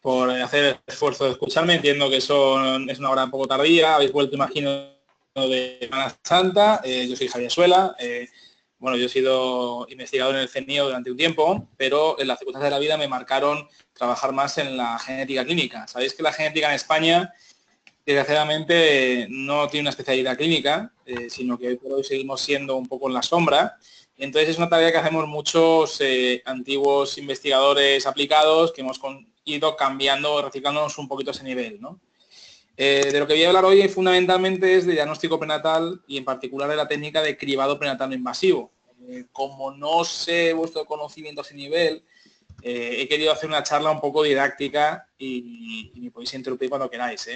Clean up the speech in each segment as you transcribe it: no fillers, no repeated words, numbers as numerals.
por hacer el esfuerzo de escucharme. Entiendo que eso es una hora un poco tardía. Habéis vuelto, imagino, de Semana Santa. Yo soy Javier Suela. Bueno, yo he sido investigador en el CNIO durante un tiempo, pero en las circunstancias de la vida me marcaron trabajar más en la genética clínica. Sabéis que la genética en España, desgraciadamente, no tiene una especialidad clínica, sino que hoy por hoy seguimos siendo un poco en la sombra. Entonces es una tarea que hacemos muchos antiguos investigadores aplicados que hemos ido cambiando, reciclándonos un poquito ese nivel, ¿no? De lo que voy a hablar hoy fundamentalmente es de diagnóstico prenatal y en particular de la técnica de cribado prenatal no invasivo. Como no sé vuestro conocimiento a ese nivel, he querido hacer una charla un poco didáctica y me podéis interrumpir cuando queráis.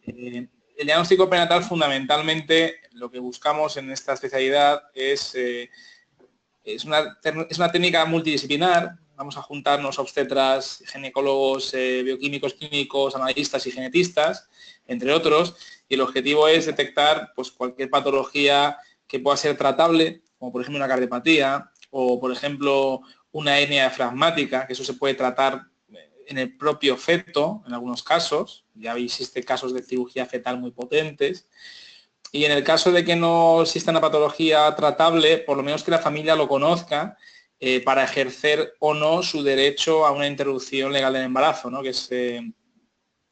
El diagnóstico prenatal fundamentalmente lo que buscamos en esta especialidad es una técnica multidisciplinar. Vamos a juntarnos obstetras, ginecólogos, bioquímicos, clínicos, analistas y genetistas, entre otros, y el objetivo es detectar pues, cualquier patología que pueda ser tratable, como por ejemplo una cardiopatía, o por ejemplo una hernia diafragmática, que eso se puede tratar en el propio feto, en algunos casos. Ya existen casos de cirugía fetal muy potentes. Y en el caso de que no exista una patología tratable, por lo menos que la familia lo conozca para ejercer o no su derecho a una interrupción legal del embarazo, ¿no? que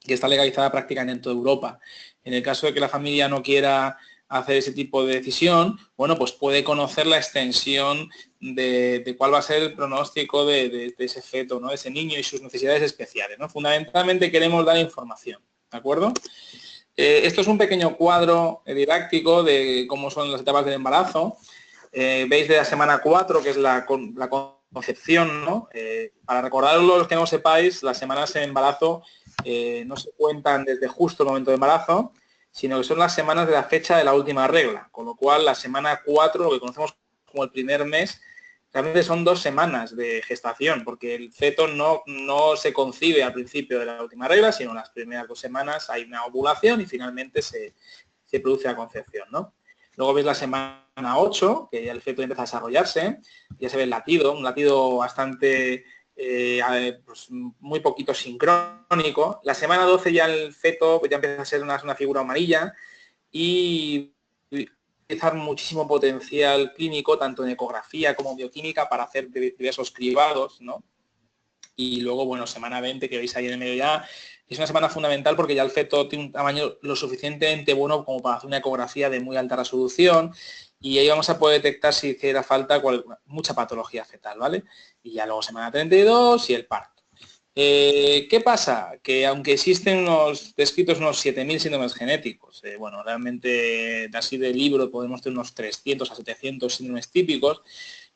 está legalizada prácticamente en toda Europa. En el caso de que la familia no quiera hacer ese tipo de decisión, bueno, pues puede conocer la extensión de cuál va a ser el pronóstico de ese feto, ¿no? De ese niño y sus necesidades especiales, ¿no? Fundamentalmente queremos dar información, ¿de acuerdo? Esto es un pequeño cuadro didáctico de cómo son las etapas del embarazo. Veis de la semana 4, que es la concepción, ¿no? Para recordaros los que no sepáis, las semanas en embarazo no se cuentan desde justo el momento de embarazo, sino que son las semanas de la fecha de la última regla, con lo cual la semana 4, lo que conocemos como el primer mes, realmente son 2 semanas de gestación, porque el feto no se concibe al principio de la última regla, sino las primeras 2 semanas hay una ovulación y finalmente se produce la concepción, ¿no? Luego veis la semana 8, que ya el feto empieza a desarrollarse, ya se ve el latido, un latido bastante, pues muy poquito sincrónico. La semana 12 ya el feto pues ya empieza a ser una figura amarilla y utilizar muchísimo potencial clínico, tanto en ecografía como bioquímica, para hacer diversos cribados, ¿no? Y luego, bueno, semana 20, que veis ahí en el medio ya, es una semana fundamental porque ya el feto tiene un tamaño lo suficientemente bueno como para hacer una ecografía de muy alta resolución y ahí vamos a poder detectar si hiciera falta mucha patología fetal, ¿vale? Y ya luego semana 32 y el parto. ¿Qué pasa? Que aunque existen descritos unos 7.000 síndromes genéticos, bueno, realmente así de libro podemos tener unos 300 a 700 síndromes típicos,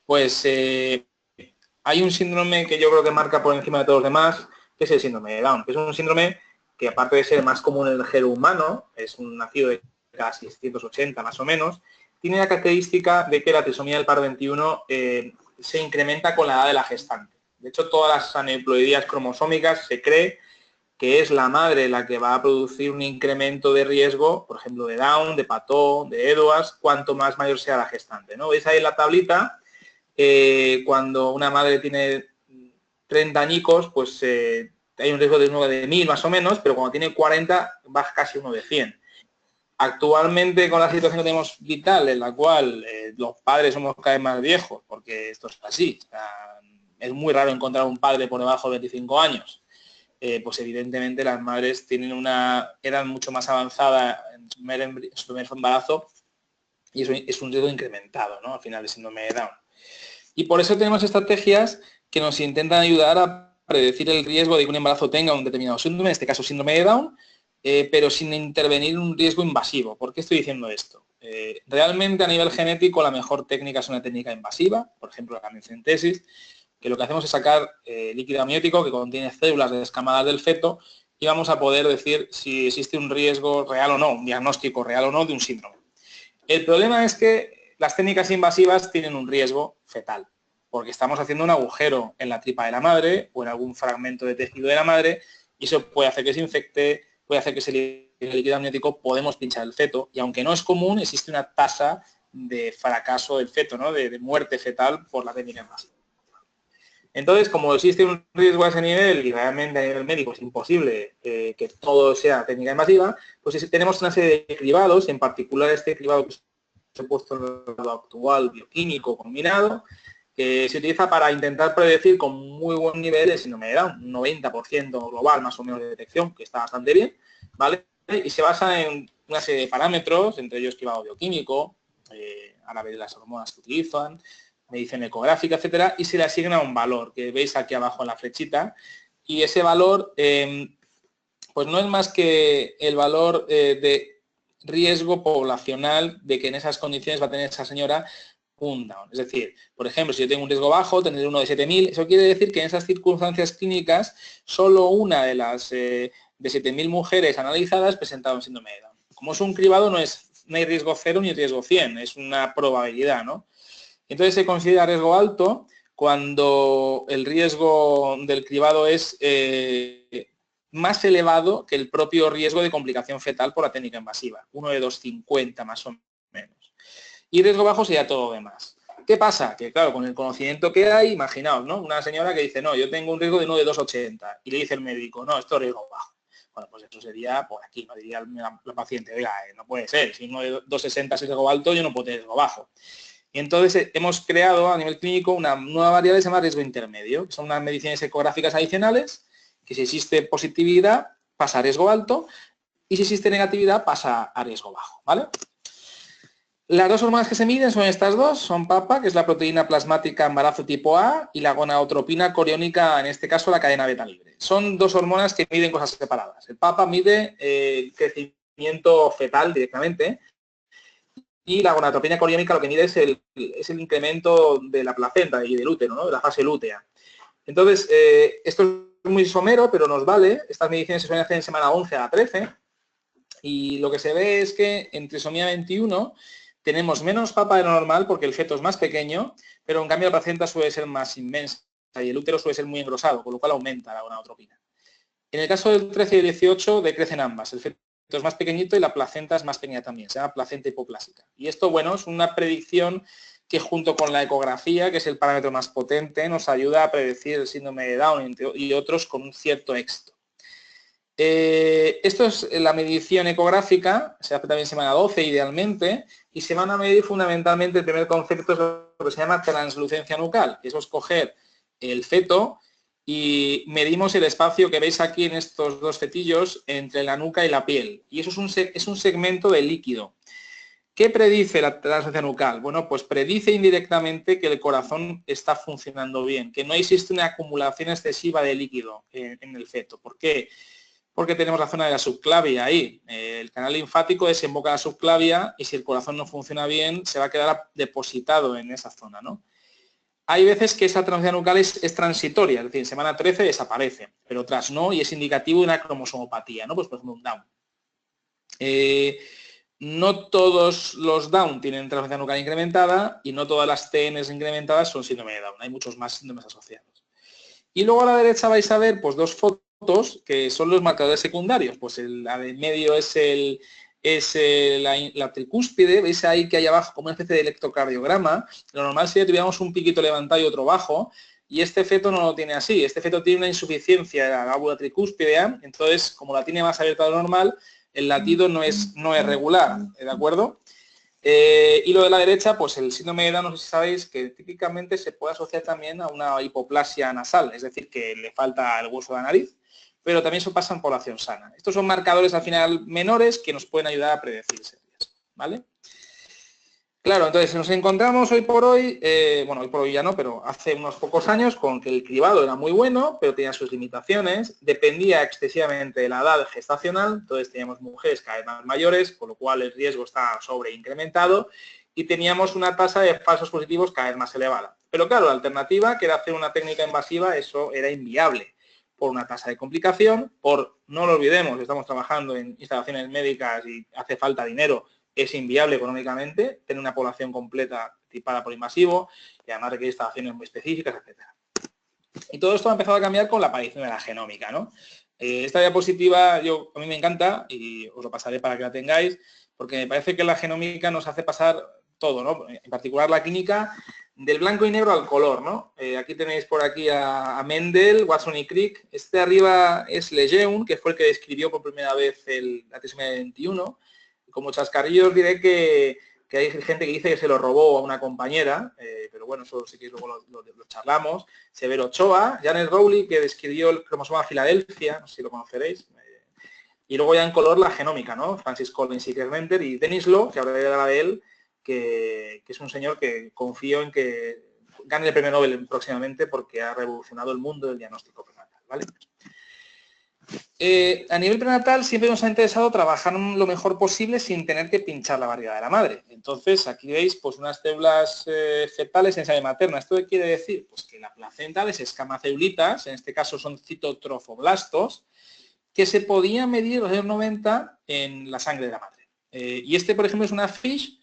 pues hay un síndrome que yo creo que marca por encima de todos los demás, que es el síndrome de Down, que es un síndrome que aparte de ser más común en el género humano, es un nacido de cada 680 más o menos, tiene la característica de que la trisomía del par 21 se incrementa con la edad de la gestante. De hecho, todas las aneuploidías cromosómicas se cree que es la madre la que va a producir un incremento de riesgo, por ejemplo, de Down, de Pató, de Edwards, cuanto más mayor sea la gestante, ¿no? ¿Veis ahí en la tablita? Cuando una madre tiene 30 añicos, pues hay un riesgo de uno de 1000 más o menos, pero cuando tiene 40 baja casi uno de 100. Actualmente, con la situación que tenemos vital, en la cual los padres somos cada vez más viejos, porque esto es así, o sea, es muy raro encontrar un padre por debajo de 25 años, pues evidentemente las madres tienen una edad mucho más avanzada en su primer embarazo y eso es un riesgo incrementado, ¿no? Al final del síndrome de Down. Y por eso tenemos estrategias que nos intentan ayudar a predecir el riesgo de que un embarazo tenga un determinado síndrome, en este caso síndrome de Down, pero sin intervenir en un riesgo invasivo. ¿Por qué estoy diciendo esto? Realmente a nivel genético la mejor técnica es una técnica invasiva, por ejemplo la gametocentesis, que lo que hacemos es sacar líquido amniótico que contiene células descamadas del feto y vamos a poder decir si existe un riesgo real o no, un diagnóstico real o no de un síndrome. El problema es que las técnicas invasivas tienen un riesgo fetal, porque estamos haciendo un agujero en la tripa de la madre o en algún fragmento de tejido de la madre y eso puede hacer que se infecte, puede hacer que se libere el líquido amniótico, podemos pinchar el feto y aunque no es común, existe una tasa de fracaso del feto, ¿no? de muerte fetal por la técnica invasiva. Entonces, como existe un riesgo a ese nivel y realmente a nivel médico es imposible que todo sea técnica invasiva, pues tenemos una serie de cribados, en particular este cribado que se ha puesto en el lado actual, bioquímico combinado, que se utiliza para intentar predecir con muy buen nivel el síndrome de Down, un 90% global más o menos de detección, que está bastante bien, ¿vale? Y se basa en una serie de parámetros, entre ellos cribado bioquímico, a la vez de las hormonas que utilizan, medición ecográfica, etcétera, y se le asigna un valor, que veis aquí abajo en la flechita, y ese valor, pues no es más que el valor de riesgo poblacional de que en esas condiciones va a tener esa señora un Down. Es decir, por ejemplo, si yo tengo un riesgo bajo, tener uno de 7.000, eso quiere decir que en esas circunstancias clínicas, solo una de las de 7.000 mujeres analizadas presentaba un síndrome de Down. Como es un cribado, no hay riesgo 0 ni riesgo 100, es una probabilidad, ¿no? Entonces se considera riesgo alto cuando el riesgo del cribado es más elevado que el propio riesgo de complicación fetal por la técnica invasiva, uno de 2,50 más o menos. Y riesgo bajo sería todo lo demás. ¿Qué pasa? Que claro, con el conocimiento que hay, imaginaos, ¿no? Una señora que dice, no, yo tengo un riesgo de 1 de 2,80 y le dice el médico, no, esto es riesgo bajo. Bueno, pues eso sería por aquí, no diría la paciente, oiga, no puede ser, si 1 de 2,60 es riesgo alto, yo no puedo tener riesgo bajo. Y entonces hemos creado a nivel clínico una nueva variable que se llama riesgo intermedio, que son unas mediciones ecográficas adicionales, que si existe positividad pasa a riesgo alto y si existe negatividad pasa a riesgo bajo, ¿vale? Las dos hormonas que se miden son estas dos, son PAPA, que es la proteína plasmática embarazo tipo A, y la gonadotropina coriónica, en este caso la cadena beta libre. Son dos hormonas que miden cosas separadas. El PAPA mide crecimiento fetal directamente, y la gonadotropina coriónica lo que mide es el incremento de la placenta y del útero, ¿no? De la fase lútea. Entonces, esto es muy somero, pero nos vale. Estas mediciones se suelen hacer en semana 11 a 13. Y lo que se ve es que en trisomía 21 tenemos menos papa de lo normal porque el feto es más pequeño, pero en cambio la placenta suele ser más inmensa y el útero suele ser muy engrosado, con lo cual aumenta la gonadotropina. En el caso del 13 y 18 decrecen ambas. El feto es más pequeñito y la placenta es más pequeña también, se llama placenta hipoplásica. Y esto, bueno, es una predicción que junto con la ecografía, que es el parámetro más potente, nos ayuda a predecir el síndrome de Down y otros con un cierto éxito. Esto es la medición ecográfica, se hace también semana 12 idealmente, y se van a medir fundamentalmente, el primer concepto es lo que se llama translucencia nucal, que es coger el feto y medimos el espacio que veis aquí en estos dos fetillos entre la nuca y la piel. Y eso es un segmento de líquido. ¿Qué predice la translucencia nucal? Bueno, pues predice indirectamente que el corazón está funcionando bien, que no existe una acumulación excesiva de líquido en el feto. ¿Por qué? Porque tenemos la zona de la subclavia ahí. El canal linfático desemboca en la subclavia y si el corazón no funciona bien, se va a quedar depositado en esa zona, ¿no? Hay veces que esa translucencia nucal es transitoria, es decir, en semana 13 desaparece, pero otras no y es indicativo de una cromosomopatía, ¿no? Pues por ejemplo un Down. No todos los Down tienen translucencia nucal incrementada y no todas las TNs incrementadas son síndrome de Down. Hay muchos más síndromes asociados. Y luego a la derecha vais a ver pues dos fotos que son los marcadores secundarios. Pues la de medio es la tricúspide, veis ahí que hay abajo como una especie de electrocardiograma. Lo normal sería que tuviéramos un piquito levantado y otro bajo, y este feto no lo tiene así. Este feto tiene una insuficiencia de la válvula tricúspidea, entonces como la tiene más abierta de lo normal, el latido no es regular, ¿de acuerdo? Y lo de la derecha, pues el síndrome de Down, no sé si sabéis, que típicamente se puede asociar también a una hipoplasia nasal, es decir, que le falta el hueso de la nariz, pero también eso pasa en población sana. Estos son marcadores al final menores que nos pueden ayudar a predecir ese riesgo, ¿vale? Claro, entonces nos encontramos hoy por hoy, bueno, hoy por hoy ya no, pero hace unos pocos años con que el cribado era muy bueno, pero tenía sus limitaciones, dependía excesivamente de la edad gestacional, entonces teníamos mujeres cada vez más mayores, con lo cual el riesgo está sobreincrementado y teníamos una tasa de falsos positivos cada vez más elevada. Pero claro, la alternativa, que era hacer una técnica invasiva, eso era inviable por una tasa de complicación, no lo olvidemos, estamos trabajando en instalaciones médicas y hace falta dinero, es inviable económicamente tener una población completa tipada por invasivo y además requiere instalaciones muy específicas, etcétera. Y todo esto ha empezado a cambiar con la aparición de la genómica, ¿no? Esta diapositiva a mí me encanta y os lo pasaré para que la tengáis, porque me parece que la genómica nos hace pasar todo, ¿no? En particular la clínica del blanco y negro al color, ¿no? Aquí tenéis por aquí a Mendel, Watson y Crick. Este de arriba es Lejeune, que fue el que describió por primera vez la trisomía 21. Como chascarrillo os diré que hay gente que dice que se lo robó a una compañera, pero bueno, eso sí que luego lo charlamos. Severo Ochoa, Janet Rowley, que describió el cromosoma Filadelfia, no sé si lo conoceréis. Y luego ya en color la genómica, ¿no? Francis Collins y Kerventer, y Denis Law, que hablaré de él, que es un señor que confío en que gane el premio Nobel próximamente porque ha revolucionado el mundo del diagnóstico prenatal, ¿vale? A nivel prenatal siempre nos ha interesado trabajar lo mejor posible sin tener que pinchar la barriga de la madre. Entonces, aquí veis pues unas células fetales en sangre materna. ¿Esto qué quiere decir? Pues que la placenta les escama celulitas, en este caso son citotrofoblastos, que se podían medir en los años 90 en la sangre de la madre. Y este, por ejemplo, es una FISH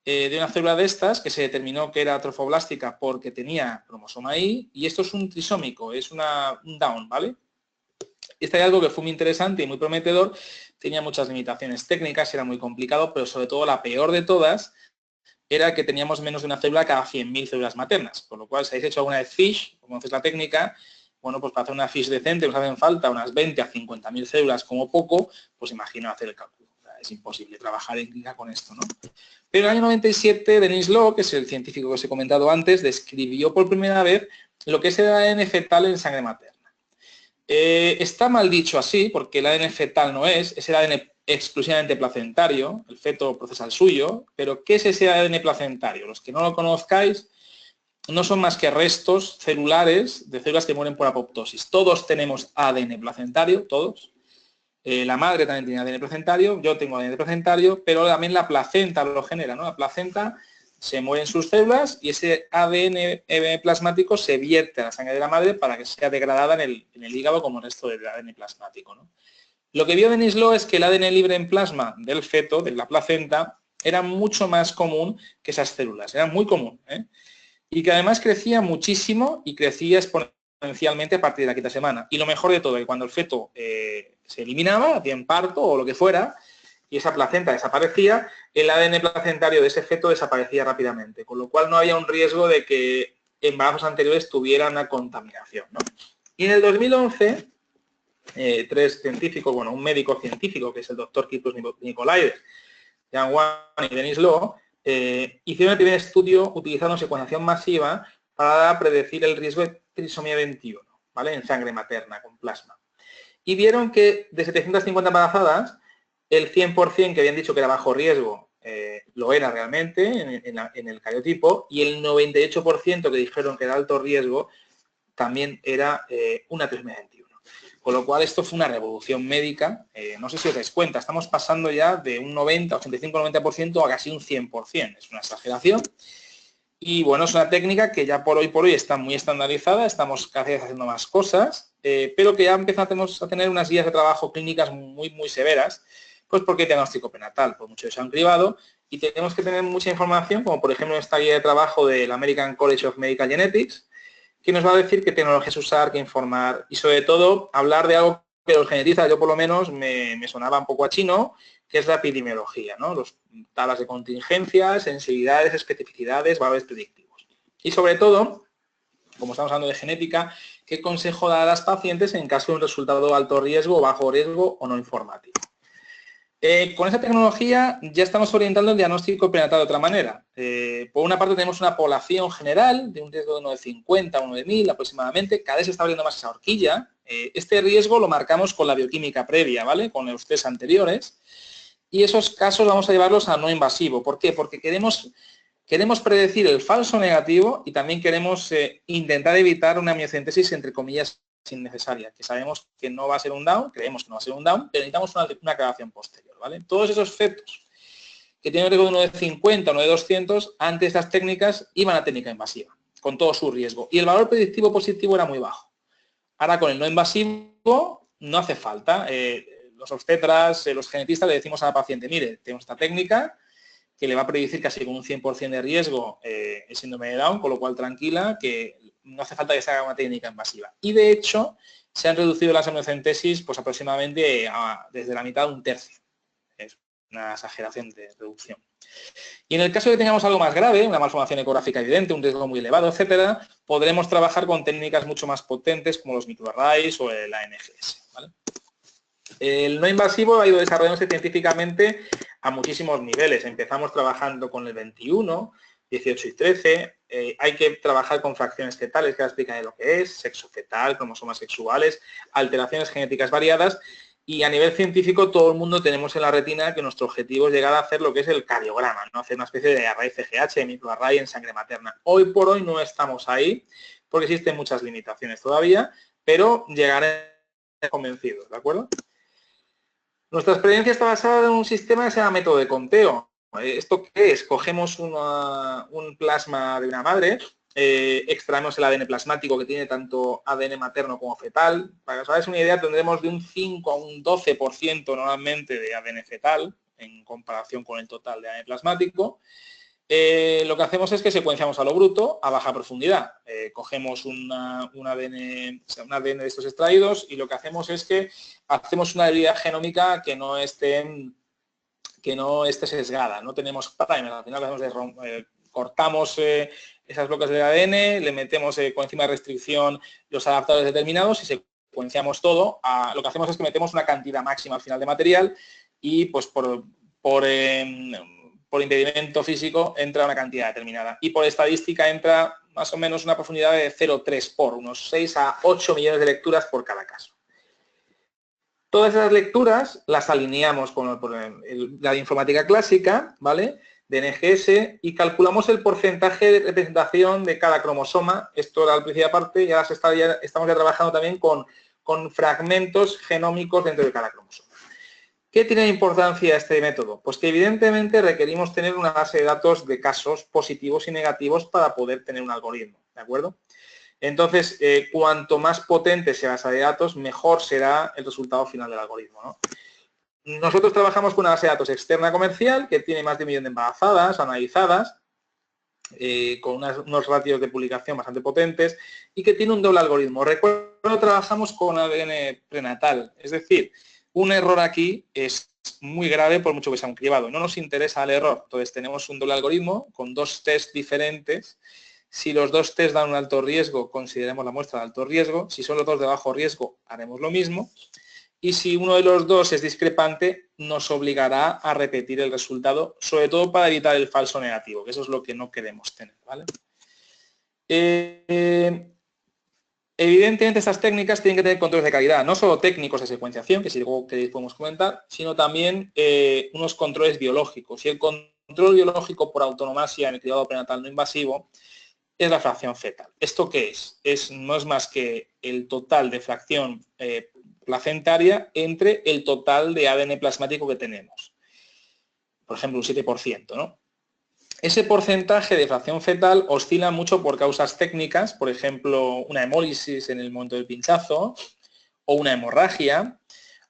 de una célula de estas que se determinó que era trofoblástica porque tenía cromosoma Y, y esto es un trisómico, es un Down, ¿vale? Este es algo que fue muy interesante y muy prometedor, tenía muchas limitaciones técnicas, era muy complicado, pero sobre todo la peor de todas era que teníamos menos de una célula cada 100.000 células maternas, con lo cual si habéis hecho alguna vez FISH, como conoces la técnica, bueno, pues para hacer una FISH decente nos hacen falta unas 20 a 50.000 células como poco, pues imagino hacer el cálculo. O sea, es imposible trabajar en clínica con esto, ¿no? Pero en el año 97, Denis Law, que es el científico que os he comentado antes, describió por primera vez lo que es el ADN fetal en sangre materna. Está mal dicho así, porque el ADN fetal no es el ADN exclusivamente placentario, el feto procesa el suyo, pero ¿qué es ese ADN placentario? Los que no lo conozcáis, no son más que restos celulares de células que mueren por apoptosis. Todos tenemos ADN placentario, todos. La madre también tiene ADN placentario, yo tengo ADN placentario, pero también la placenta lo genera, ¿no? La placenta se mueren sus células y ese ADN plasmático se vierte a la sangre de la madre para que sea degradada en el hígado como el resto del ADN plasmático, ¿no? Lo que vio Denis Law es que el ADN libre en plasma del feto, de la placenta, era mucho más común que esas células, era muy común, ¿eh? Y que además crecía muchísimo y crecía exponencialmente a partir de la quinta semana. Y lo mejor de todo, que cuando el feto se eliminaba, bien parto o lo que fuera, y esa placenta desaparecía, el ADN placentario de ese feto desaparecía rápidamente, con lo cual no había un riesgo de que embarazos anteriores tuvieran una contaminación, ¿no? Y en el 2011, tres científicos, bueno, un médico científico, que es el doctor Kyprios Nicolaides, Jan Wan y Denis Law, hicieron el primer estudio utilizando secuenciación masiva para predecir el riesgo de trisomía 21, ¿vale? En sangre materna, con plasma. Y vieron que de 750 embarazadas, el 100% que habían dicho que era bajo riesgo lo era realmente en el cariotipo, y el 98% que dijeron que era alto riesgo también era una trisomía 21. Con lo cual esto fue una revolución médica, no sé si os dais cuenta, estamos pasando ya de un 90, 85-90% a casi un 100%, es una exageración. Y bueno, es una técnica que ya por hoy está muy estandarizada, estamos cada vez haciendo más cosas, pero que ya empezamos a tener unas guías de trabajo clínicas muy, muy severas, pues porque el diagnóstico prenatal, por mucho que sea un cribado, y tenemos que tener mucha información, como por ejemplo esta guía de trabajo del American College of Medical Genetics, que nos va a decir qué tecnologías usar, qué informar, y sobre todo hablar de algo que los genetistas, yo por lo menos, me sonaba un poco a chino, que es la epidemiología, ¿no? Los tablas de contingencia, sensibilidades, especificidades, valores predictivos. Y sobre todo, como estamos hablando de genética, qué consejo dar a las pacientes en caso de un resultado de alto riesgo, bajo riesgo o no informativo. Con esa tecnología ya estamos orientando el diagnóstico prenatal de otra manera. Por una parte tenemos una población general de un riesgo de 1 de 50 a 1 de 1000 aproximadamente, cada vez se está abriendo más esa horquilla. Este riesgo lo marcamos con la bioquímica previa, ¿vale? Con los test anteriores. Y esos casos vamos a llevarlos a no invasivo. ¿Por qué? Porque queremos predecir el falso negativo y también queremos intentar evitar una miocentesis, entre comillas, innecesaria, que sabemos que no va a ser un down, creemos que no va a ser un down, pero necesitamos una aclaración posterior, ¿vale? Todos esos fetos que tienen un riesgo de 1 de 50, 1 de 200, ante estas técnicas iban a técnica invasiva, con todo su riesgo. Y el valor predictivo positivo era muy bajo. Ahora con el no invasivo no hace falta. Los obstetras, los genetistas le decimos a la paciente, mire, tenemos esta técnica que le va a predecir casi con un 100% de riesgo el síndrome de Down, con lo cual tranquila, que no hace falta que se haga una técnica invasiva. Y de hecho, se han reducido las amniocentesis pues aproximadamente desde la mitad a un tercio. Es una exageración de reducción. Y en el caso de que tengamos algo más grave, una malformación ecográfica evidente, un riesgo muy elevado, etcétera, podremos trabajar con técnicas mucho más potentes como los microarrays o el ANGS, ¿vale? El no invasivo ha ido desarrollándose científicamente a muchísimos niveles. Empezamos trabajando con el 21, 18 y 13. Hay que trabajar con fracciones fetales, que ahora explicaré lo que es, sexo fetal, cromosomas sexuales, alteraciones genéticas variadas. Y a nivel científico todo el mundo tenemos en la retina que nuestro objetivo es llegar a hacer lo que es el cardiograma, ¿no? Hacer una especie de array CGH, de microarray en sangre materna. Hoy por hoy no estamos ahí porque existen muchas limitaciones todavía, pero llegaré convencidos, ¿de acuerdo? Nuestra experiencia está basada en un sistema que se llama método de conteo. ¿Esto qué es? Cogemos un plasma de una madre, extraemos el ADN plasmático que tiene tanto ADN materno como fetal. Para que os hagáis una idea, tendremos de un 5 a un 12% normalmente de ADN fetal en comparación con el total de ADN plasmático. Lo que hacemos es que secuenciamos a lo bruto a baja profundidad. Cogemos un ADN de estos extraídos y lo que hacemos es que hacemos una habilidad genómica que no esté sesgada. No tenemos primers, al final lo hacemos cortamos esas bloques de ADN, le metemos con encima de restricción los adaptadores determinados y secuenciamos todo. Lo que hacemos es que metemos una cantidad máxima al final de material y pues por impedimento físico entra una cantidad determinada y por estadística entra más o menos una profundidad de 0,3 por, unos 6 a 8 millones de lecturas por cada caso. Todas esas lecturas las alineamos con la informática clásica, ¿vale?, de NGS y calculamos el porcentaje de representación de cada cromosoma. Esto era al principio aparte y ahora estamos ya trabajando también con fragmentos genómicos dentro de cada cromosoma. ¿Qué tiene importancia este método? Pues que evidentemente requerimos tener una base de datos de casos positivos y negativos para poder tener un algoritmo, ¿de acuerdo? Entonces, cuanto más potente sea la base de datos, mejor será el resultado final del algoritmo, ¿no? Nosotros trabajamos con una base de datos externa comercial que tiene más de 1 millón de embarazadas analizadas, con unos ratios de publicación bastante potentes y que tiene un doble algoritmo. Recuerdo, trabajamos con ADN prenatal, es decir, un error aquí es muy grave por mucho que sea un cribado. No nos interesa el error. Entonces tenemos un doble algoritmo con 2 tests diferentes. Si los 2 tests dan un alto riesgo, consideremos la muestra de alto riesgo. Si son los 2 de bajo riesgo, haremos lo mismo. Y si uno de los 2 es discrepante, nos obligará a repetir el resultado, sobre todo para evitar el falso negativo, que eso es lo que no queremos tener, ¿vale? Evidentemente estas técnicas tienen que tener controles de calidad, no solo técnicos de secuenciación, que si luego queréis podemos comentar, sino también unos controles biológicos. Y el control biológico por autonomasia en el cribado prenatal no invasivo es la fracción fetal. ¿Esto qué es? No es más que el total de fracción placentaria entre el total de ADN plasmático que tenemos. Por ejemplo, un 7%, ¿no? Ese porcentaje de fracción fetal oscila mucho por causas técnicas, por ejemplo, una hemólisis en el momento del pinchazo, o una hemorragia,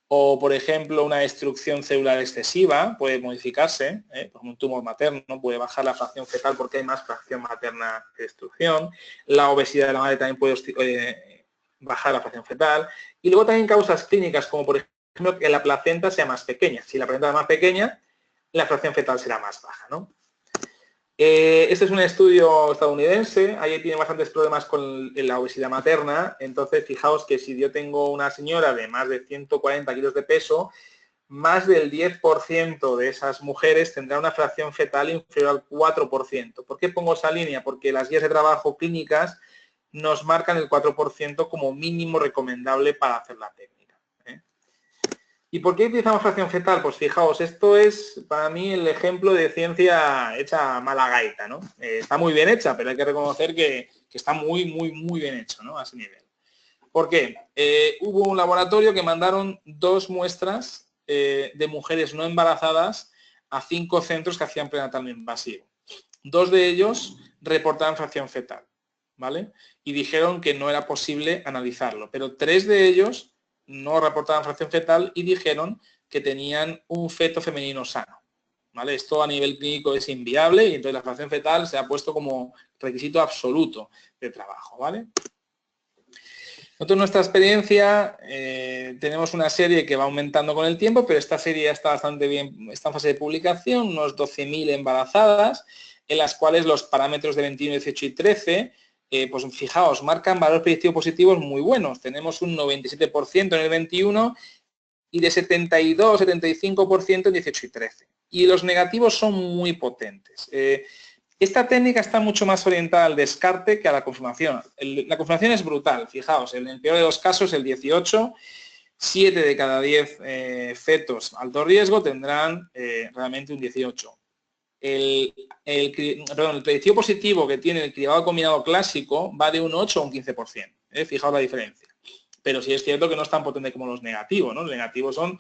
o, por ejemplo, una destrucción celular excesiva puede modificarse, por ejemplo, un tumor materno puede bajar la fracción fetal porque hay más fracción materna que destrucción, la obesidad de la madre también puede bajar la fracción fetal, y luego también causas clínicas como, por ejemplo, que la placenta sea más pequeña. Si la placenta es más pequeña, la fracción fetal será más baja, ¿no? Este es un estudio estadounidense, ahí tiene bastantes problemas con la obesidad materna, entonces fijaos que si yo tengo una señora de más de 140 kilos de peso, más del 10% de esas mujeres tendrá una fracción fetal inferior al 4%. ¿Por qué pongo esa línea? Porque las guías de trabajo clínicas nos marcan el 4% como mínimo recomendable para hacer la técnica. ¿Y por qué utilizamos fracción fetal? Pues fijaos, esto es para mí el ejemplo de ciencia hecha a mala gaita, ¿no? Está muy bien hecha, pero hay que reconocer que está muy bien hecho, ¿no? A ese nivel. ¿Por qué? Hubo un laboratorio que mandaron 2 muestras de mujeres no embarazadas a 5 centros que hacían prenatal no invasivo. 2 de ellos reportaban fracción fetal, ¿vale? Y dijeron que no era posible analizarlo, pero 3 de ellos no reportaban fracción fetal y dijeron que tenían un feto femenino sano, ¿vale? Esto a nivel clínico es inviable y entonces la fracción fetal se ha puesto como requisito absoluto de trabajo, ¿vale? Nosotros en nuestra experiencia tenemos una serie que va aumentando con el tiempo, pero esta serie ya está bastante bien, está en fase de publicación, unos 12.000 embarazadas, en las cuales los parámetros de 21, 18 y 13, pues fijaos, marcan valores predictivos positivos muy buenos. Tenemos un 97% en el 21 y de 72, 75% en 18 y 13. Y los negativos son muy potentes. Esta técnica está mucho más orientada al descarte que a la confirmación. La confirmación es brutal, fijaos, en el peor de los casos, el 18, 7 de cada 10 fetos alto riesgo tendrán realmente un 18. El predictivo positivo que tiene el cribado combinado clásico va de un 8 a un 15%. Fijaos la diferencia. Pero sí es cierto que no es tan potente como los negativos, ¿no? Los negativos son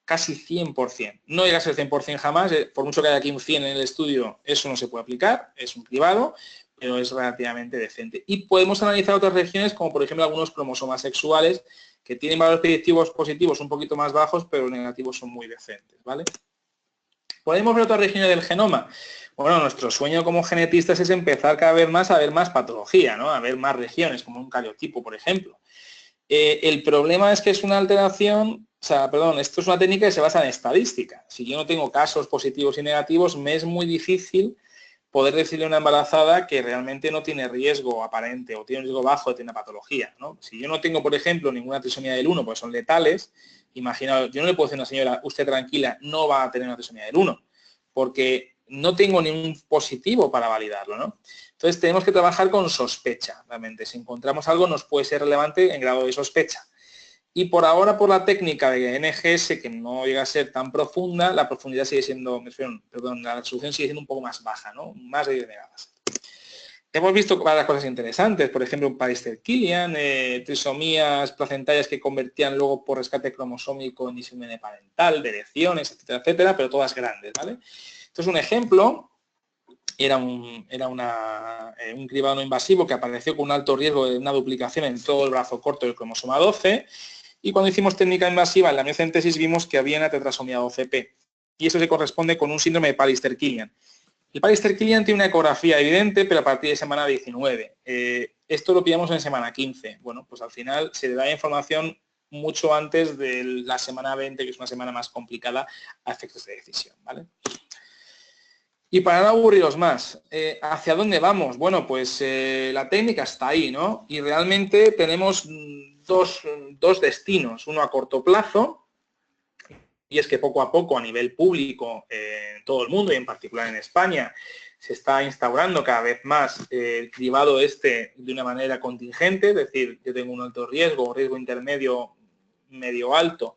casi 100%. No llega a ser 100% jamás, por mucho que haya aquí un 100 en el estudio, eso no se puede aplicar, es un cribado, pero es relativamente decente. Y podemos analizar otras regiones, como por ejemplo algunos cromosomas sexuales, que tienen valores predictivos positivos un poquito más bajos, pero los negativos son muy decentes, ¿vale? ¿Podemos ver otras regiones del genoma? Bueno, nuestro sueño como genetistas es empezar cada vez más a ver más patología, ¿no? A ver más regiones, como un cariotipo, por ejemplo. El problema es que es una alteración, esto es una técnica que se basa en estadística. Si yo no tengo casos positivos y negativos, me es muy difícil poder decirle a una embarazada que realmente no tiene riesgo aparente o tiene un riesgo bajo de tener una patología, ¿no? Si yo no tengo, por ejemplo, ninguna trisomía del 1, porque son letales, imaginaos, yo no le puedo decir a una señora, usted tranquila, no va a tener una trisomía del 1, porque no tengo ningún positivo para validarlo, ¿no? Entonces tenemos que trabajar con sospecha, realmente. Si encontramos algo nos puede ser relevante en grado de sospecha. Y por ahora, por la técnica de NGS, que no llega a ser tan profunda, la profundidad sigue siendo, la resolución sigue siendo un poco más baja, ¿no? Más de 10 megabases. Hemos visto varias cosas interesantes, por ejemplo, un Pallister-Killian, trisomías placentarias que convertían luego por rescate cromosómico en disíndrome parental, deleciones, etcétera, etcétera, pero todas grandes, ¿vale? Entonces, un ejemplo era un cribado no invasivo que apareció con un alto riesgo de una duplicación en todo el brazo corto del cromosoma 12, y cuando hicimos técnica invasiva en la miocentesis vimos que había una tetrasomía 12P, y eso se corresponde con un síndrome de Pallister-Killian. El Pallister-Killian tiene una ecografía evidente, pero a partir de semana 19. Esto lo pillamos en semana 15. Bueno, pues al final se le da información mucho antes de la semana 20, que es una semana más complicada a efectos de decisión, ¿vale? Y para no aburriros más, ¿hacia dónde vamos? Bueno, pues la técnica está ahí, ¿no? Y realmente tenemos dos destinos, uno a corto plazo, y es que poco a poco a nivel público en todo el mundo y en particular en España se está instaurando cada vez más el cribado de una manera contingente, es decir, yo tengo un alto riesgo, riesgo intermedio, medio alto,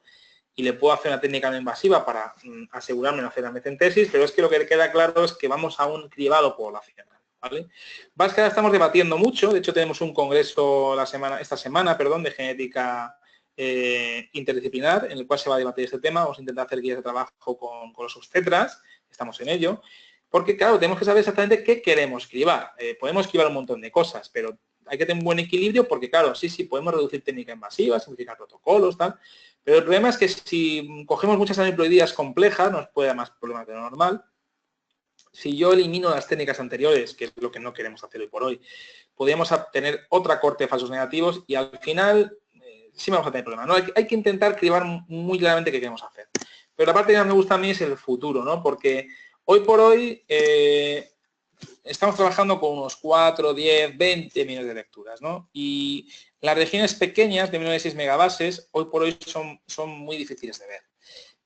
y le puedo hacer una técnica no invasiva para asegurarme de hacer la mecentesis, pero es que lo que queda claro es que vamos a un cribado poblacional, ¿vale? Ahora estamos debatiendo mucho, de hecho tenemos un congreso esta semana, de genética interdisciplinar, en el cual se va a debatir este tema. Vamos a intentar hacer guías de trabajo con los obstetras, estamos en ello, porque claro, tenemos que saber exactamente qué queremos cribar. Podemos cribar un montón de cosas, pero hay que tener un buen equilibrio porque, claro, sí, podemos reducir técnica invasiva, simplificar protocolos, tal, pero el problema es que si cogemos muchas aneuploidías complejas, nos puede dar más problemas de lo normal. Si yo elimino las técnicas anteriores, que es lo que no queremos hacer hoy por hoy, podríamos obtener otra corte de falsos negativos y al final sí vamos a tener problemas, ¿no? Hay que intentar cribar muy claramente qué queremos hacer. Pero la parte que más me gusta a mí es el futuro, ¿no? Porque hoy por hoy estamos trabajando con unos 4, 10, 20 millones de lecturas, ¿no? Y las regiones pequeñas de menores de 6 megabases hoy por hoy son muy difíciles de ver.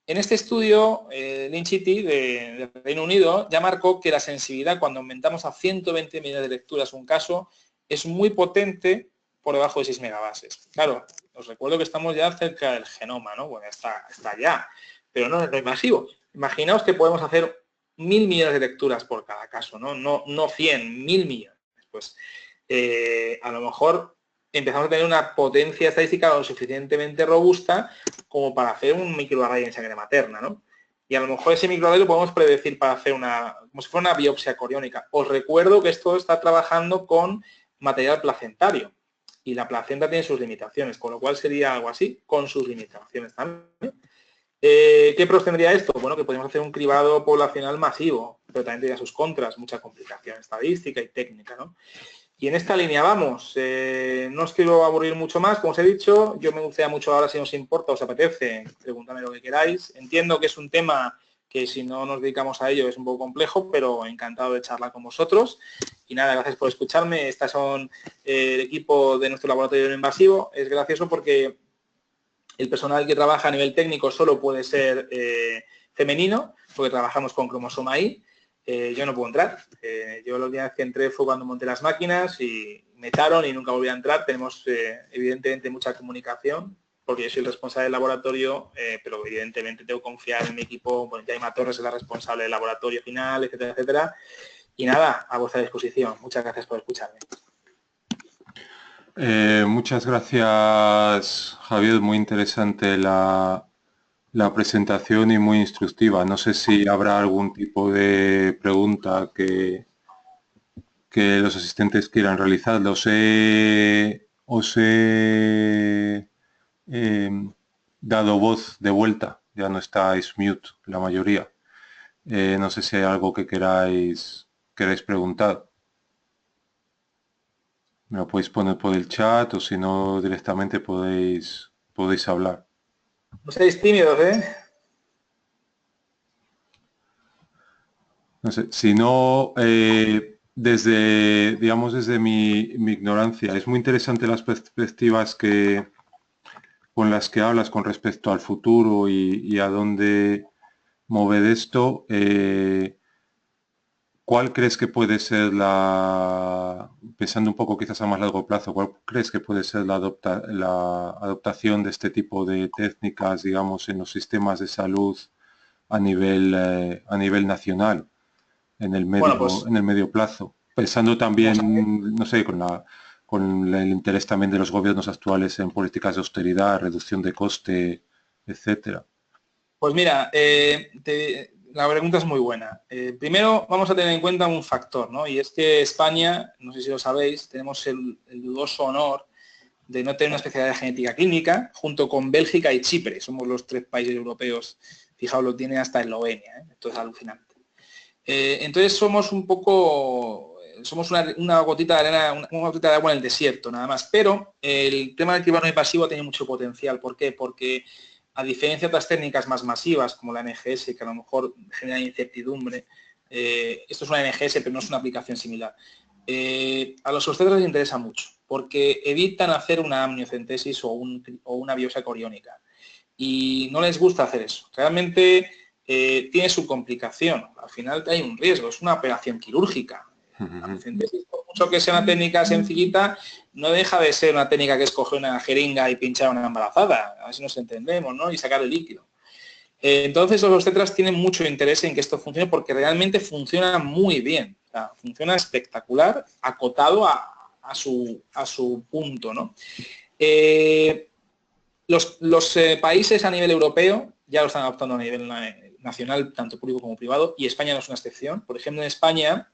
En este estudio, Lin Chitty de Reino Unido ya marcó que la sensibilidad cuando aumentamos a 120 millones de lecturas un caso es muy potente por debajo de 6 megabases. Claro, os recuerdo que estamos ya cerca del genoma, ¿no? Bueno, está ya, pero no es masivo. Imaginaos que podemos hacer 1000 millones de lecturas por cada caso, no 100, 1000 millones. Pues a lo mejor empezamos a tener una potencia estadística lo suficientemente robusta como para hacer un microarray en sangre materna, ¿no? Y a lo mejor ese microarray lo podemos predecir para hacer como si fuera una biopsia coriónica. Os recuerdo que esto está trabajando con material placentario y la placenta tiene sus limitaciones, con lo cual sería algo así, con sus limitaciones también. ¿Qué pros tendría esto? Bueno, que podemos hacer un cribado poblacional masivo, pero también tendría sus contras, mucha complicación estadística y técnica, ¿no? Y en esta línea vamos. No os quiero aburrir mucho más, como os he dicho. Yo me gustaría mucho ahora, si os importa, os apetece, preguntadme lo que queráis. Entiendo que es un tema que si no nos dedicamos a ello es un poco complejo, pero encantado de charlar con vosotros. Y nada, gracias por escucharme. Estas son el equipo de nuestro laboratorio no invasivo. Es gracioso porque el personal que trabaja a nivel técnico solo puede ser femenino, porque trabajamos con cromosoma Y. Yo no puedo entrar. Yo la última vez que entré fue cuando monté las máquinas y me echaron y nunca volví a entrar. Tenemos evidentemente mucha comunicación, porque yo soy el responsable del laboratorio, pero evidentemente tengo que confiar en mi equipo. Bueno, Jaima Torres es la responsable del laboratorio final, etcétera, etcétera. Y nada, a vuestra disposición. Muchas gracias por escucharme. Muchas gracias, Javier. Muy interesante la presentación y muy instructiva. No sé si habrá algún tipo de pregunta que los asistentes quieran realizar. Os he dado voz de vuelta. Ya no estáis mute la mayoría. No sé si hay algo que queráis preguntar. Me lo podéis poner por el chat o si no directamente podéis hablar. No seáis tímidos, ¿eh? No sé, si no, desde mi ignorancia, es muy interesante las perspectivas con las que hablas con respecto al futuro y a dónde mover esto. ¿Cuál crees que puede ser pensando un poco quizás a más largo plazo, cuál crees que puede ser la adoptación de este tipo de técnicas, digamos, en los sistemas de salud a nivel nacional, Bueno, pues en el medio plazo? Pensando vamos a ver. también, no sé, con el interés también de los gobiernos actuales en políticas de austeridad, reducción de coste, etcétera. Pues mira, la pregunta es muy buena. Primero vamos a tener en cuenta un factor, ¿no? Y es que España, no sé si lo sabéis, tenemos el dudoso honor de no tener una especialidad de genética clínica, junto con Bélgica y Chipre. Somos los 3 países europeos, fijaos, lo tiene hasta Eslovenia, ¿eh? Esto es alucinante. Entonces somos un poco, somos una gotita de arena, una gotita de agua en el desierto, nada más. Pero el tema del cribado invasivo tiene mucho potencial. ¿Por qué? Porque a diferencia de otras técnicas más masivas, como la NGS, que a lo mejor genera incertidumbre, esto es una NGS, pero no es una aplicación similar. A los obstetras les interesa mucho, porque evitan hacer una amniocentesis o una biopsia coriónica. Y no les gusta hacer eso. Realmente tiene su complicación. Al final hay un riesgo, es una operación quirúrgica. La amniocentesis, por mucho que sea una técnica sencillita, no deja de ser una técnica que es coger una jeringa y pinchar a una embarazada, a ver si nos entendemos, ¿no? Y sacar el líquido. Entonces los obstetras tienen mucho interés en que esto funcione porque realmente funciona muy bien. O sea, funciona espectacular, acotado a su punto, ¿no? Los países a nivel europeo ya lo están adoptando a nivel nacional, tanto público como privado, y España no es una excepción. Por ejemplo, en España,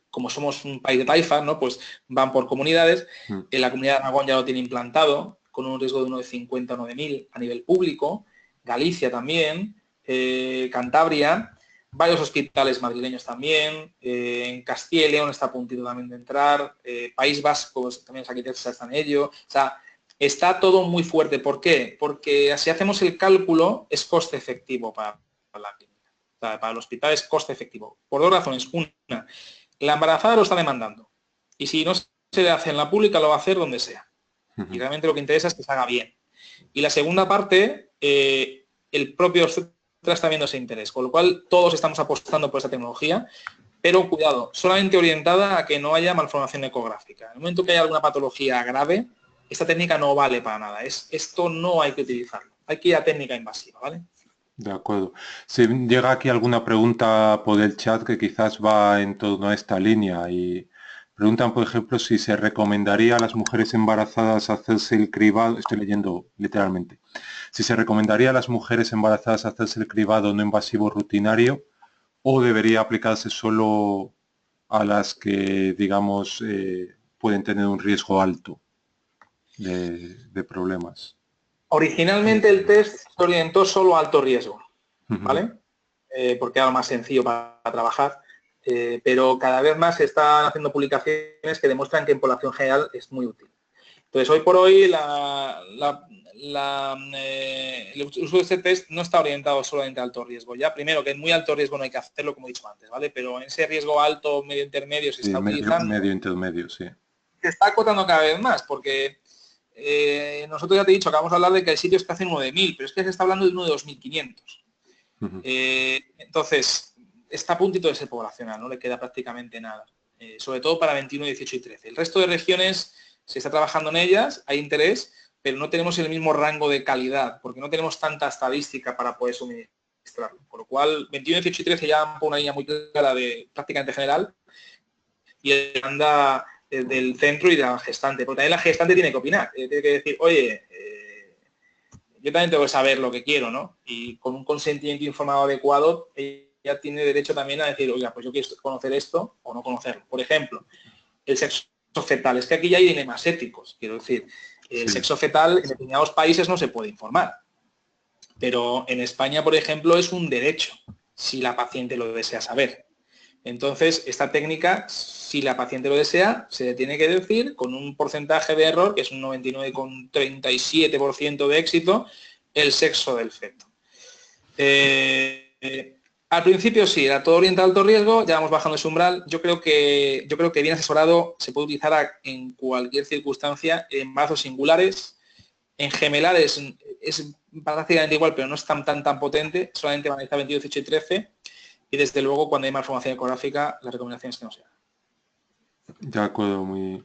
como somos un país de taifas, ¿no? Pues van por comunidades. En la comunidad de Aragón ya lo tiene implantado, con un riesgo de uno de 50 o 9.000 a nivel público. Galicia también, Cantabria, varios hospitales madrileños también, en Castilla y León está a puntito también de entrar, País Vasco, también los arquitectos están en ello. O sea, está todo muy fuerte. ¿Por qué? Porque si hacemos el cálculo, es coste efectivo para la clínica. O sea, para el hospital es coste efectivo. Por 2 razones. Una, la embarazada lo está demandando. Y si no se hace en la pública, lo va a hacer donde sea. Y realmente lo que interesa es que se haga bien. Y la segunda parte, el propio obstetra está viendo ese interés. Con lo cual, todos estamos apostando por esta tecnología. Pero cuidado, solamente orientada a que no haya malformación ecográfica. En el momento que haya alguna patología grave, esta técnica no vale para nada. Esto no hay que utilizarlo. Hay que ir a técnica invasiva, ¿vale? De acuerdo. Si llega aquí alguna pregunta por el chat que quizás va en torno a esta línea y preguntan, por ejemplo, si se recomendaría a las mujeres embarazadas hacerse el cribado, estoy leyendo literalmente, si se recomendaría a las mujeres embarazadas hacerse el cribado no invasivo rutinario o debería aplicarse solo a las que, digamos, pueden tener un riesgo alto de problemas. Originalmente el test se orientó solo a alto riesgo, ¿vale? Porque era lo más sencillo para trabajar. pero cada vez más se están haciendo publicaciones que demuestran que en población general es muy útil. Entonces, hoy por hoy el uso de este test no está orientado solamente a alto riesgo. Ya, primero, que en muy alto riesgo no hay que hacerlo, como he dicho antes, ¿vale? Pero en ese riesgo alto, medio intermedio, se Sí, está utilizando. medio intermedio, sí. Se está acotando cada vez más, porque nosotros ya te he dicho, acabamos de hablar de que hay sitios que hacen 9.000, pero es que se está hablando de uno de 2.500. Entonces, está a puntito de ser poblacional, no le queda prácticamente nada. Sobre todo para 21, 18 y 13. El resto de regiones se está trabajando en ellas, hay interés, pero no tenemos el mismo rango de calidad, porque no tenemos tanta estadística para poder suministrarlo. Por lo cual, 21, 18 y 13 ya van por una línea muy clara de prácticamente general y anda del centro y de la gestante. Porque también la gestante tiene que opinar, tiene que decir, oye, yo también tengo que saber lo que quiero, ¿no? Y con un consentimiento informado adecuado, ella tiene derecho también a decir, oiga, pues yo quiero conocer esto o no conocerlo. Por ejemplo, el sexo fetal. Es que aquí ya hay dilemas éticos, quiero decir. El sexo fetal en determinados países no se puede informar. Pero en España, por ejemplo, es un derecho si la paciente lo desea saber. Entonces, esta técnica, si la paciente lo desea, se le tiene que decir con un porcentaje de error, que es un 99,37% de éxito, el sexo del feto. Al principio sí, era todo orientado a alto riesgo, ya vamos bajando ese umbral. Yo creo que bien asesorado se puede utilizar en cualquier circunstancia, en embarazos singulares, en gemelares es prácticamente igual, pero no es tan potente, solamente van a analizar 22, 18 y 13, y desde luego cuando hay malformación ecográfica, la recomendación es que no sea. De acuerdo, muy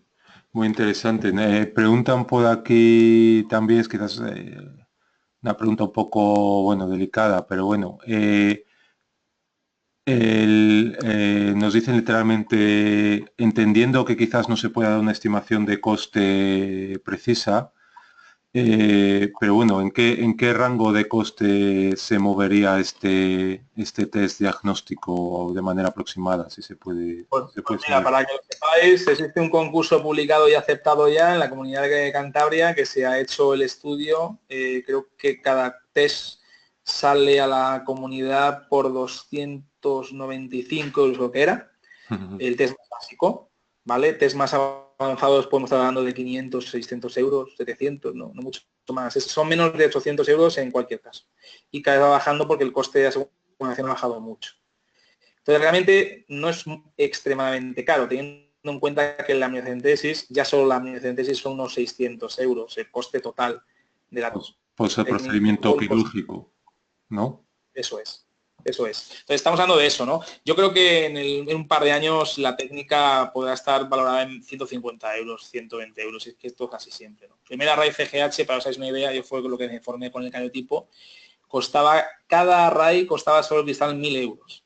interesante. Preguntan por aquí también, es quizás una pregunta un poco, bueno, delicada, pero bueno. Nos dicen literalmente, entendiendo que quizás no se pueda dar una estimación de coste precisa, pero bueno, ¿en qué rango de coste se movería este test diagnóstico de manera aproximada, si se puede, Pues mira, para que lo sepáis, existe un concurso publicado y aceptado ya en la Comunidad de Cantabria que se ha hecho el estudio. Creo que cada test sale a la comunidad por 295 euros, lo que era, el test básico, ¿vale? Test más avanzados podemos estar hablando de 500, 600 euros, 700, no mucho más. Son menos de 800 euros en cualquier caso. Y cada vez va bajando porque el coste de aseguración ha bajado mucho. Entonces, realmente no es extremadamente caro, teniendo en cuenta que la amniocentesis, ya solo la amniocentesis son unos 600 euros, el coste total de la por ser procedimiento quirúrgico, ¿no? Eso es. Entonces, estamos hablando de eso, ¿no? Yo creo que en un par de años la técnica podrá estar valorada en 150 euros, 120 euros, es que esto casi siempre, ¿no? Primera RAI CGH, para que os hagáis una idea, yo fue lo que me informé con el cariotipo, cada RAI costaba solo el cristal 1.000 euros.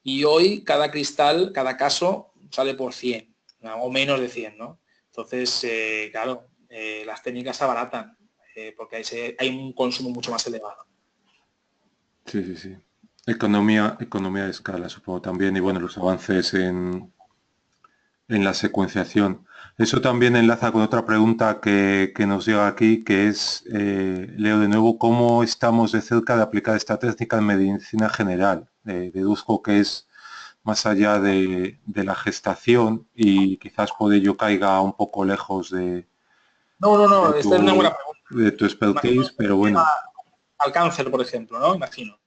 Y hoy cada cristal, cada caso, sale por 100, ¿no? O menos de 100, ¿no? Entonces, claro, las técnicas se abaratan, porque hay un consumo mucho más elevado. Sí. Economía de escala, supongo también, y bueno, los avances en la secuenciación. Eso también enlaza con otra pregunta que nos llega aquí, que es, leo de nuevo, ¿cómo estamos de cerca de aplicar esta técnica en medicina general? Deduzco que es más allá de la gestación y quizás por ello caiga un poco lejos de Esta es una buena pregunta. de tu expertise, pero bueno. Al cáncer, por ejemplo, ¿no? Imagino.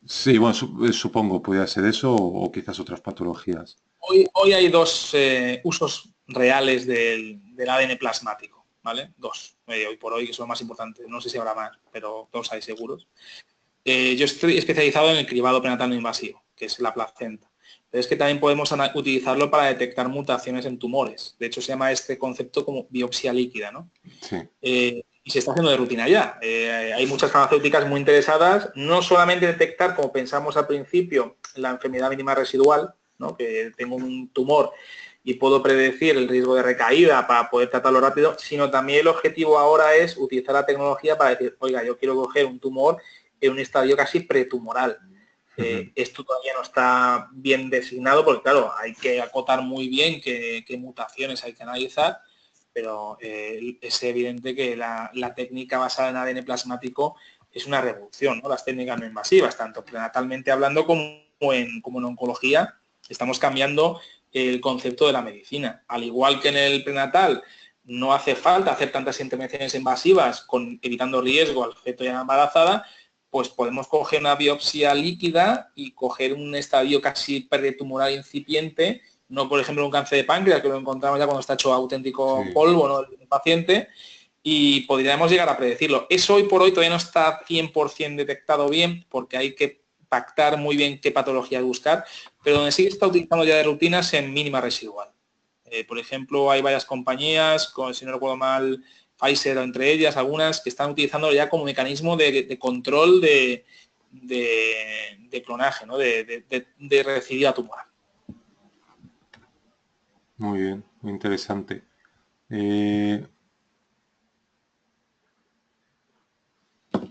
Sí, bueno, supongo, podría ser eso o quizás otras patologías. Hoy hay dos usos reales del ADN plasmático, ¿vale? Dos, hoy por hoy, que son los más importantes. No sé si habrá más, pero dos hay seguros. Yo estoy especializado en el cribado prenatal no invasivo, que es la placenta. Pero es que también podemos utilizarlo para detectar mutaciones en tumores. De hecho, se llama este concepto como biopsia líquida, ¿no? Sí. Y se está haciendo de rutina ya. Hay muchas farmacéuticas muy interesadas, no solamente en detectar, como pensamos al principio, la enfermedad mínima residual, ¿no? Que tengo un tumor y puedo predecir el riesgo de recaída para poder tratarlo rápido, sino también el objetivo ahora es utilizar la tecnología para decir, oiga, yo quiero coger un tumor en un estadio casi pretumoral. Esto todavía no está bien designado porque, claro, hay que acotar muy bien qué mutaciones hay que analizar, pero es evidente que la técnica basada en ADN plasmático es una revolución, ¿no? Las técnicas no invasivas, tanto prenatalmente hablando como en oncología, Estamos cambiando el concepto de la medicina. Al igual que en el prenatal, no hace falta hacer tantas intervenciones invasivas evitando riesgo al feto y a la embarazada, pues podemos coger una biopsia líquida y coger un estadio casi pretumoral incipiente, no por ejemplo un cáncer de páncreas, que lo encontramos ya cuando está hecho auténtico polvo, ¿no?, el paciente, y podríamos llegar a predecirlo. Eso hoy por hoy todavía no está 100% detectado bien, porque hay que pactar muy bien qué patología buscar, pero donde sí está utilizando ya de rutinas en mínima residual. Por ejemplo, hay varias compañías, si no recuerdo mal, Pfizer entre ellas, algunas que están utilizando ya como mecanismo de control de clonaje, ¿no?, de recidiva tumoral. Muy bien, muy interesante.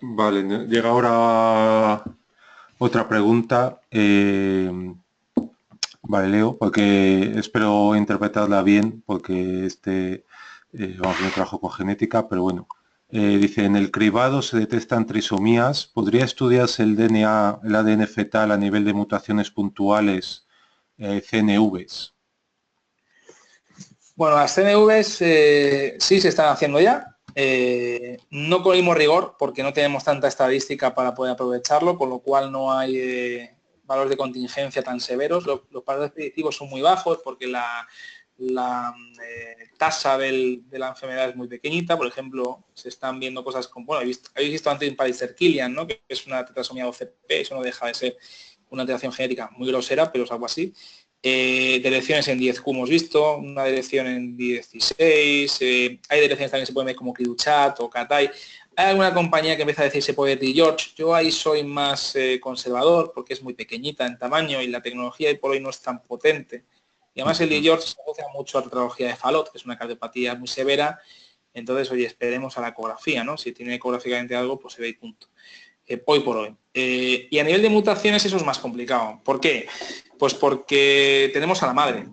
Vale, llega ahora otra pregunta. Vale, leo, porque espero interpretarla bien, porque vamos, yo trabajo con genética, pero bueno. Dice, en el cribado se detectan trisomías. ¿Podría estudiarse el DNA, el ADN fetal a nivel de mutaciones puntuales, CNVs? Bueno, las CNVs sí se están haciendo ya. No con el mismo rigor, porque no tenemos tanta estadística para poder aprovecharlo, con lo cual no hay valores de contingencia tan severos. Los parámetros predictivos son muy bajos porque la tasa de la enfermedad es muy pequeñita. Por ejemplo, se están viendo cosas como, bueno, habéis visto antes un Pallister-Killian, ¿no?, que es una tetrasomía 12p, eso no deja de ser una alteración genética muy grosera, pero es algo así. Deleciones en 10Q hemos visto, una delección en 16, hay deleciones también que se pueden ver como Kiduchat o Katai. Hay alguna compañía que empieza a decir se puede ver George. Yo ahí soy más conservador porque es muy pequeñita en tamaño y la tecnología hoy por hoy no es tan potente. Y además el George se asocia mucho a la patología de Fallot, que es una cardiopatía muy severa. Entonces, oye, esperemos a la ecografía, ¿no? Si tiene ecográficamente algo, pues se ve y punto. Hoy por hoy. Y a nivel de mutaciones eso es más complicado. ¿Por qué? Pues porque tenemos a la madre.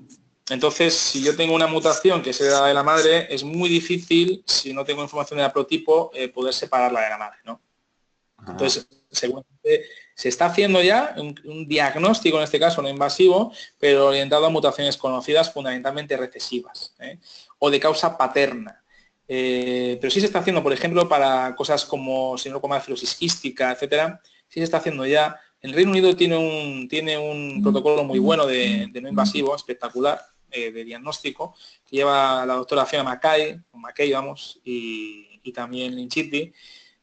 Entonces, si yo tengo una mutación que se da de la madre, es muy difícil, si no tengo información de haplotipo, poder separarla de la madre, ¿no? Entonces, seguramente se está haciendo ya un diagnóstico, en este caso no invasivo, pero orientado a mutaciones conocidas, fundamentalmente recesivas, o de causa paterna. Pero sí se está haciendo, por ejemplo, para cosas como síndrome de fibrosis quística, etcétera, sí se está haciendo ya. El Reino Unido tiene un protocolo muy bueno de no invasivo, espectacular, de diagnóstico, que lleva la doctora Fiona McKay, vamos, y también Linchiti,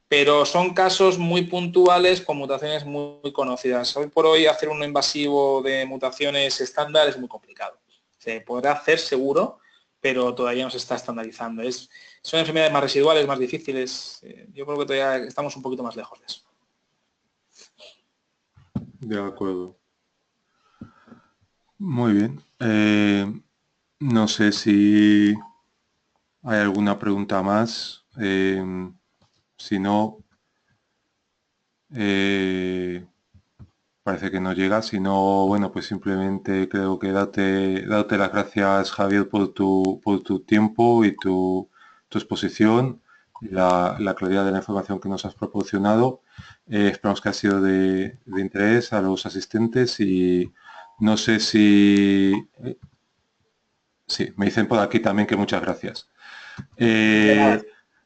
pero son casos muy puntuales con mutaciones muy conocidas. Hoy por hoy hacer un invasivo de mutaciones estándar es muy complicado. Se podrá hacer seguro, pero todavía no se está estandarizando. Son enfermedades más residuales, más difíciles. Yo creo que todavía estamos un poquito más lejos de eso. De acuerdo. Muy bien. No sé si hay alguna pregunta más. Si no, parece que no llega. Si no, bueno, pues simplemente creo que darte las gracias, Javier, por tu tiempo y tu exposición y la claridad de la información que nos has proporcionado. Esperamos que ha sido de interés a los asistentes y no sé si... sí, me dicen por aquí también que muchas gracias.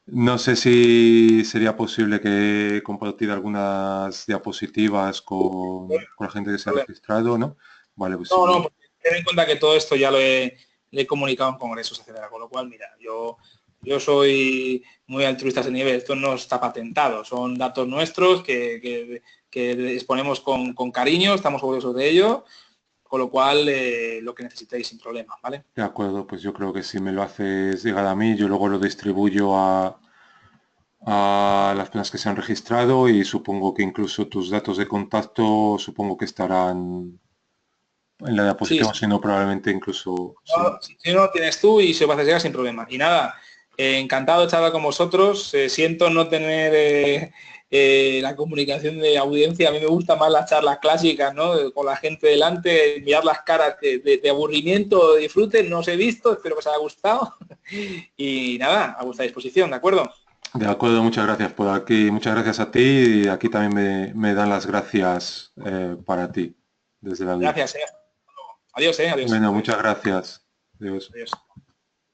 No sé si sería posible que compartir algunas diapositivas con la gente que se ha registrado, ¿no? Vale, pues no, no, ten en cuenta que todo esto ya le he comunicado en congresos, etcétera, con lo cual, mira, yo soy muy altruista a ese nivel, esto no está patentado, son datos nuestros que exponemos con cariño, estamos orgullosos de ello, con lo cual lo que necesitéis sin problema, ¿vale? de acuerdo, pues yo creo que si me lo haces llegar a mí, yo luego lo distribuyo a las personas que se han registrado y supongo que incluso tus datos de contacto supongo que estarán en la Sí, diapositiva, si no probablemente incluso... Sí. no, si no, tienes tú y se va a hacer llegar sin problema. Y nada, encantado de charlar con vosotros. Siento no tener la comunicación de audiencia. A mí me gusta más las charlas clásicas, ¿no? Con la gente delante, mirar las caras de aburrimiento, de disfrute. No os he visto, espero que os haya gustado. Y nada, a vuestra disposición, ¿de acuerdo? De acuerdo, muchas gracias por aquí, muchas gracias a ti y aquí también me dan las gracias para ti desde la audiencia. Gracias. Adiós, adiós. Bueno, muchas gracias. Adiós. Adiós.